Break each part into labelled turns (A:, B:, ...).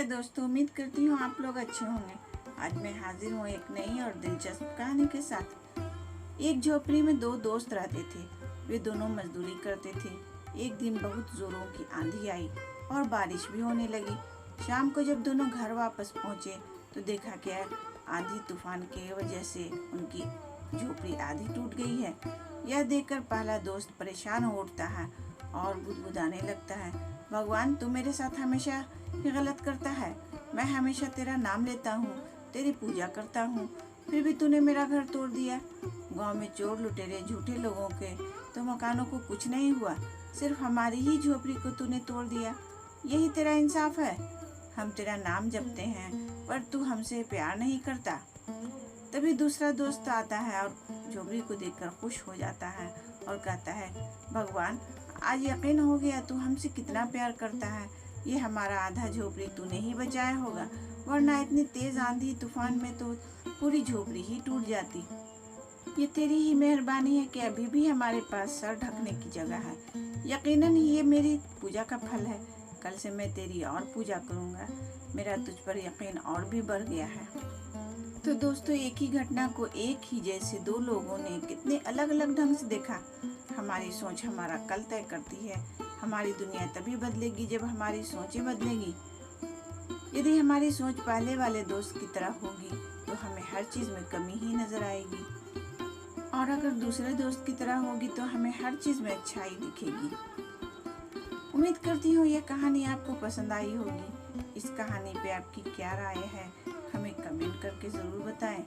A: दोस्तों, उम्मीद करती हूँ आप लोग अच्छे होंगे। आज मैं हाजिर हूँ एक नई और दिलचस्प कहानी के साथ। एक झोपड़ी में दो दोस्त रहते थे। वे दोनों मजदूरी करते थे। एक दिन बहुत जोरों की आंधी आई और बारिश भी होने लगी। शाम को जब दोनों घर वापस पहुँचे तो देखा कि आंधी तूफान के वजह से उनकी झोपड़ी आधी टूट गई है। यह देखकर पहला दोस्त परेशान हो उठता है और गुदगुदाने लगता है, भगवान तू मेरे साथ हमेशा ही गलत करता है। मैं हमेशा तेरा नाम लेता हूँ, तेरी पूजा करता हूँ, फिर भी तूने मेरा घर तोड़ दिया। गांव में चोर लुटेरे झूठे लोगों के तो मकानों को कुछ नहीं हुआ, सिर्फ हमारी ही झोपड़ी को तूने तोड़ दिया। यही तेरा इंसाफ है। हम तेरा नाम जपते हैं पर तू हमसे प्यार नहीं करता। तभी दूसरा दोस्त आता है और झोपड़ी को देखकर खुश हो जाता है और कहता है, भगवान आज यकीन हो गया तू हमसे कितना प्यार करता है। ये हमारा आधा झोपड़ी तूने ही बचाया होगा, वरना इतनी तेज आंधी तूफान में तो पूरी झोपड़ी ही टूट जाती। ये तेरी ही मेहरबानी है कि अभी भी हमारे पास सर ढकने की जगह है। यकीनन ये मेरी पूजा का फल है। कल से मैं तेरी और पूजा करूँगा। मेरा तुझ पर यकीन और भी बढ़ गया है। तो दोस्तों, एक ही घटना को एक ही जैसे दो लोगों ने कितने अलग अलग ढंग से देखा। हमारी सोच हमारा कल तय करती है। हमारी दुनिया तभी बदलेगी जब हमारी सोचें बदलेगी। यदि हमारी सोच पहले वाले दोस्त की तरह होगी तो हमें हर चीज में कमी ही नजर आएगी, और अगर दूसरे दोस्त की तरह होगी तो हमें हर चीज में अच्छाई दिखेगी। उम्मीद करती हूँ यह कहानी आपको पसंद आई होगी। इस कहानी पे आपकी क्या राय है हमें कमेंट करके जरूर बताएं।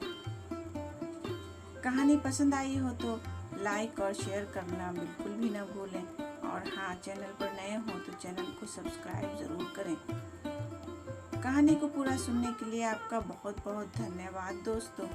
A: कहानी पसंद आई हो तो लाइक और शेयर करना बिल्कुल भी ना भूलें, और हाँ, चैनल पर नए हो तो चैनल को सब्सक्राइब जरूर करें। कहानी को पूरा सुनने के लिए आपका बहुत बहुत धन्यवाद दोस्तों।